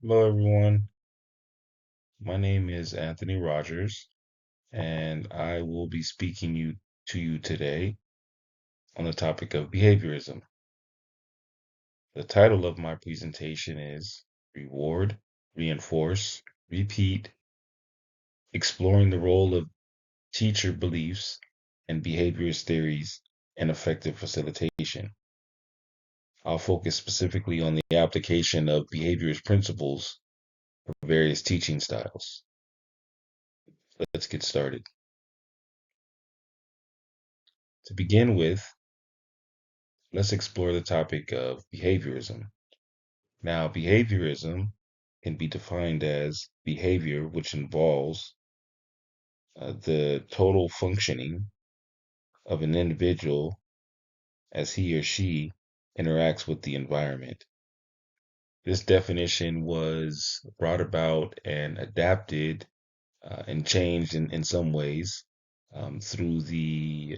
Hello, everyone. My name is Anthony Rogers, and I will be to you today on the topic of behaviorism. The title of my presentation is Reward, Reinforce, Repeat, Exploring the Role of Teacher Beliefs and Behaviorist Theories in Effective Facilitation. I'll focus specifically on the application of behaviorist principles for various teaching styles. Let's get started. To begin with, let's explore the topic of behaviorism. Now, behaviorism can be defined as behavior which involves the total functioning of an individual as he or she interacts with the environment. This definition was brought about and adapted and changed in some ways through the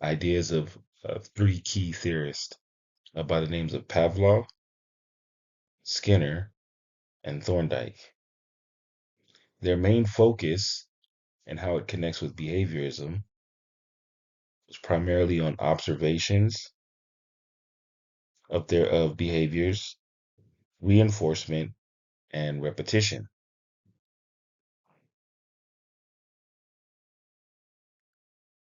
ideas of three key theorists by the names of Pavlov, Skinner, and Thorndike. Their main focus and how it connects with behaviorism was primarily on observations of behaviors, reinforcement, and repetition.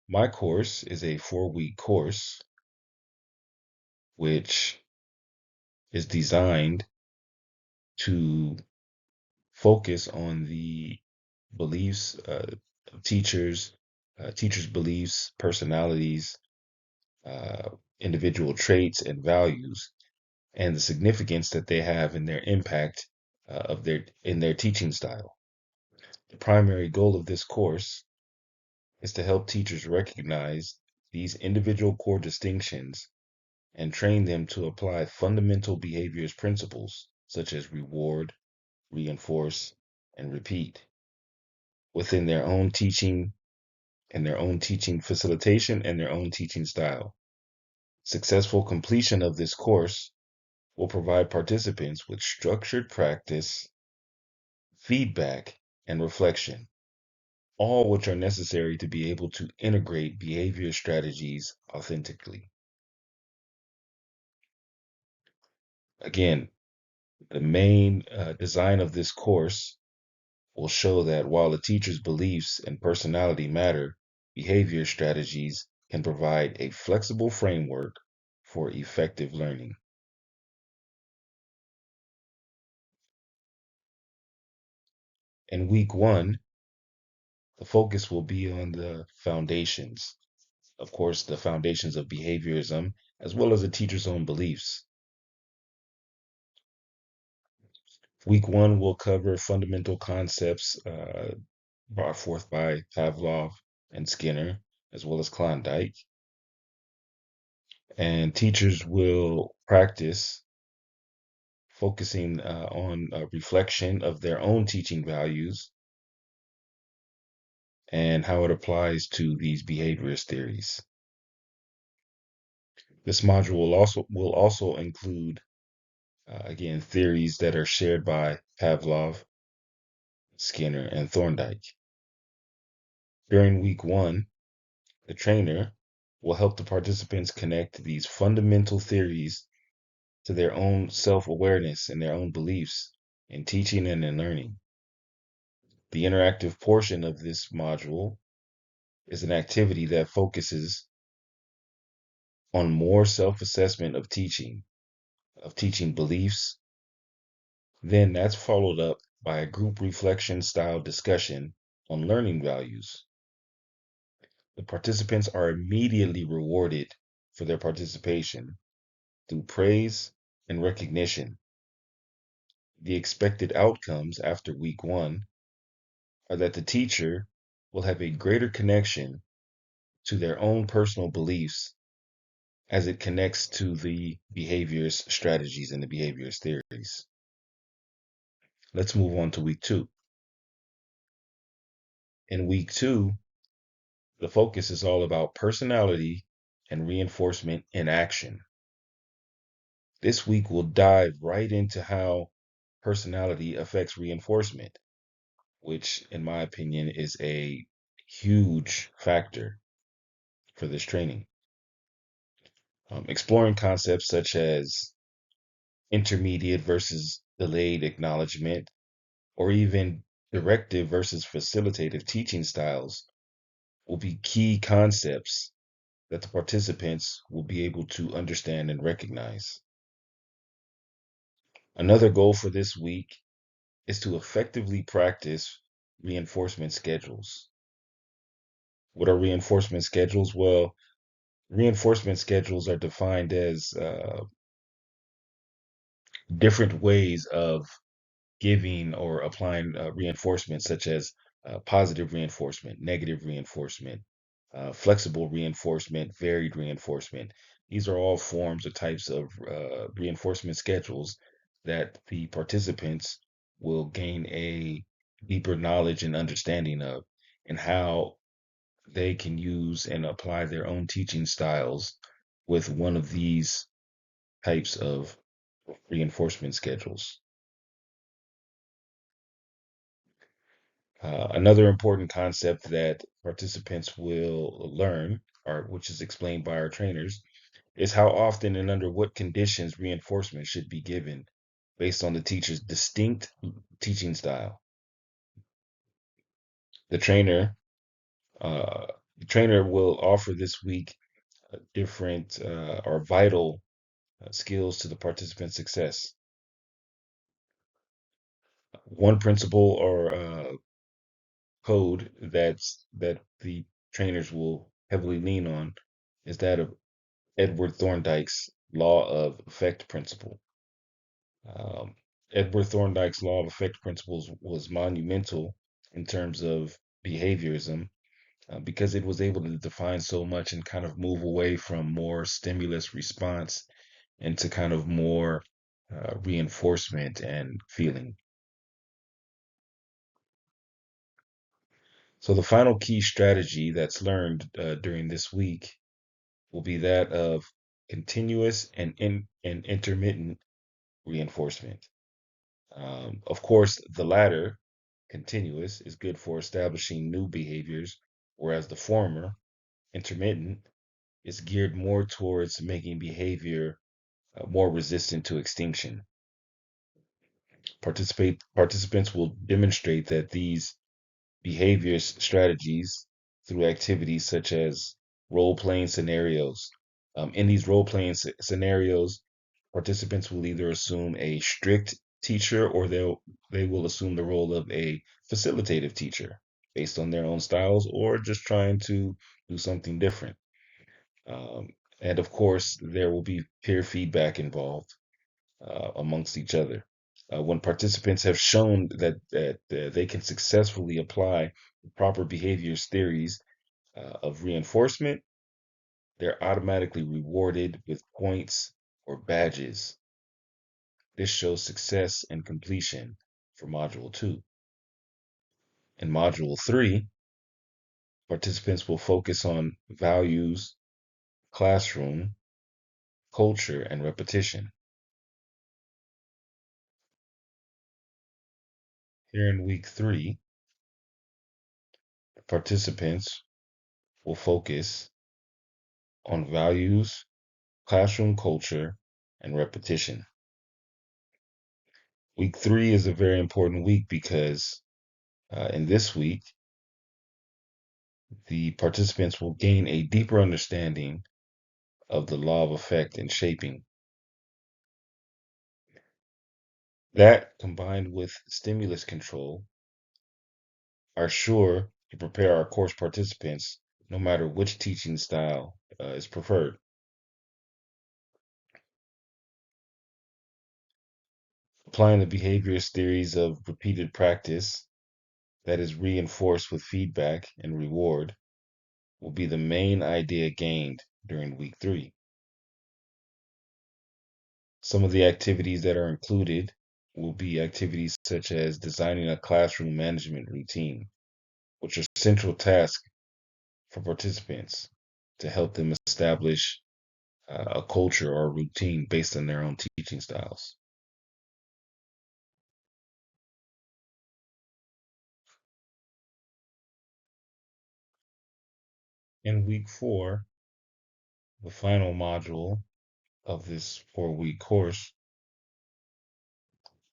My course is a 4-week course which is designed to focus on the beliefs of teachers' beliefs, personalities, individual traits, and values, and the significance that they have in their impact of their teaching style. The primary goal of this course is to help teachers recognize these individual core distinctions and train them to apply fundamental behaviors principles such as reward, reinforce, and repeat within their own teaching and their own teaching facilitation and their own teaching style. Successful completion of this course will provide participants with structured practice, feedback, and reflection, all which are necessary to be able to integrate behavior strategies authentically. Again, the main design of this course will show that while a teacher's beliefs and personality matter, behavior strategies can provide a flexible framework for effective learning. In week 1, the focus will be on the foundations. Of course, the foundations of behaviorism, as well as the teacher's own beliefs. Week 1 will cover fundamental concepts brought forth by Pavlov and Skinner, as well as Klondike. And teachers will practice focusing on reflection of their own teaching values and how it applies to these behaviorist theories. This module will also include again theories that are shared by Pavlov, Skinner, and Thorndike. During week 1, the trainer will help the participants connect these fundamental theories to their own self-awareness and their own beliefs in teaching and in learning. The interactive portion of this module is an activity that focuses on more self-assessment of teaching beliefs. Then that's followed up by a group reflection style discussion on learning values. The participants are immediately rewarded for their participation through praise and recognition. The expected outcomes after week 1 are that the teacher will have a greater connection to their own personal beliefs as it connects to the behaviorist strategies and the behaviorist theories. Let's move on to week 2. In week 2, the focus is all about personality and reinforcement in action. This week will dive right into how personality affects reinforcement, which, in my opinion, is a huge factor for this training. Exploring concepts such as intermediate versus delayed acknowledgement, or even directive versus facilitative teaching styles will be key concepts that the participants will be able to understand and recognize. Another goal for this week is to effectively practice reinforcement schedules. What are reinforcement schedules? Well, reinforcement schedules are defined as different ways of giving or applying reinforcement, such as positive reinforcement, negative reinforcement, flexible reinforcement, varied reinforcement. These are all forms or types of reinforcement schedules that the participants will gain a deeper knowledge and understanding of, and how they can use and apply their own teaching styles with one of these types of reinforcement schedules. Another important concept that participants will learn, or which is explained by our trainers, is how often and under what conditions reinforcement should be given based on the teacher's distinct teaching style. The trainer, uh, the trainer will offer this week different or vital skills to the participant's success. One principle or code that the trainers will heavily lean on is that of Edward Thorndike's law of effect principle. Um, Edward Thorndike's law of effect principles was monumental in terms of behaviorism because it was able to define so much and kind of move away from more stimulus response into kind of more reinforcement and feeling. So the final key strategy that's learned during this week will be that of continuous and intermittent reinforcement. Of course, the latter, continuous, is good for establishing new behaviors, whereas the former, intermittent, is geared more towards making behavior more resistant to extinction. Participants will demonstrate that these behavior strategies through activities such as role playing scenarios. In these role playing scenarios, participants will either assume a strict teacher or they will assume the role of a facilitative teacher based on their own styles or just trying to do something different. Um, and of course, there will be peer feedback involved amongst each other. When participants have shown that they can successfully apply the proper behaviors theories of reinforcement, they're automatically rewarded with points or badges. This shows success and completion for Module 2. In Module 3, participants will focus on values, classroom, culture, and repetition. Here in Week 3, participants will focus on values, classroom culture, and repetition. Week 3 is a very important week because in this week, the participants will gain a deeper understanding of the law of effect and shaping. That, combined with stimulus control, are sure to prepare our course participants no matter which teaching style is preferred. Applying the behaviorist theories of repeated practice that is reinforced with feedback and reward will be the main idea gained during week 3. Some of the activities that are included will be activities such as designing a classroom management routine, which are central tasks for participants to help them establish a culture or a routine based on their own teaching styles. In week 4, the final module of this 4-week course,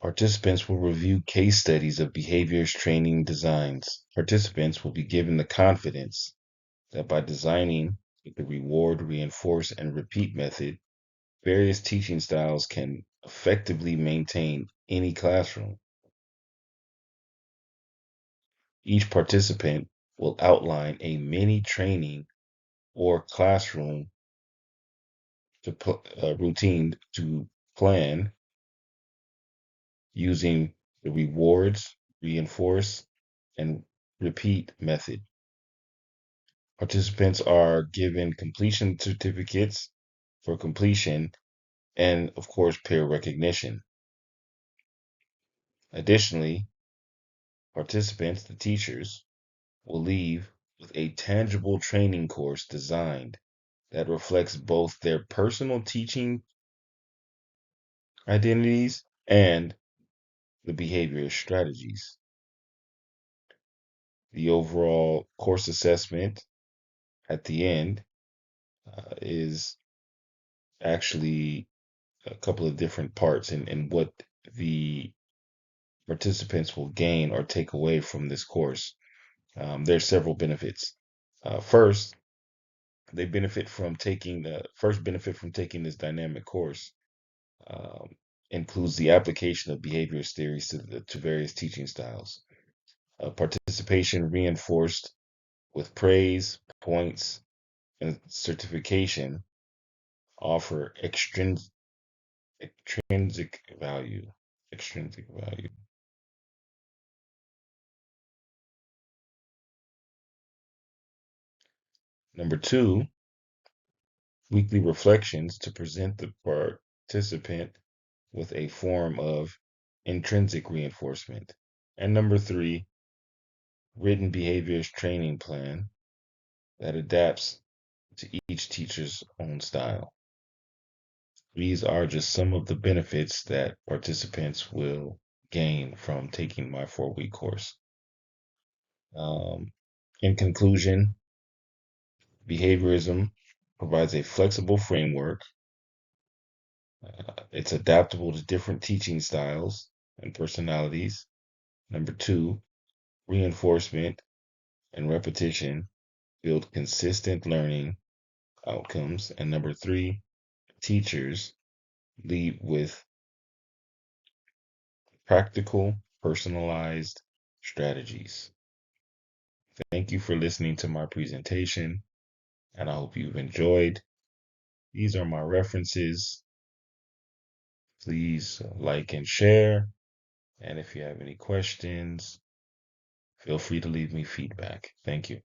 participants will review case studies of behaviors training designs. Participants will be given the confidence that by designing with the reward, reinforce, and repeat method, various teaching styles can effectively maintain any classroom. Each participant will outline a mini training or classroom routine to plan using the rewards, reinforce, and repeat method. Participants are given completion certificates for completion and, of course, peer recognition. Additionally, participants, the teachers, will leave with a tangible training course designed that reflects both their personal teaching identities and the behavior strategies. The overall course assessment at the end is actually a couple of different parts in what the participants will gain or take away from this course. There's several benefits. First, they benefit from taking the first benefit from taking this dynamic course um, includes the application of behaviorist theories to various teaching styles. Participation reinforced with praise, points, and certification offer extrinsic value. Extrinsic value. Number 2, weekly reflections to present the participant with a form of intrinsic reinforcement. And number 3, written behaviors training plan that adapts to each teacher's own style. These are just some of the benefits that participants will gain from taking my 4-week course. In conclusion, behaviorism provides a flexible framework. It's adaptable to different teaching styles and personalities. Number 2, reinforcement and repetition build consistent learning outcomes. And number 3, teachers lead with practical, personalized strategies. Thank you for listening to my presentation, and I hope you've enjoyed. These are my references. Please like and share. And if you have any questions, feel free to leave me feedback. Thank you.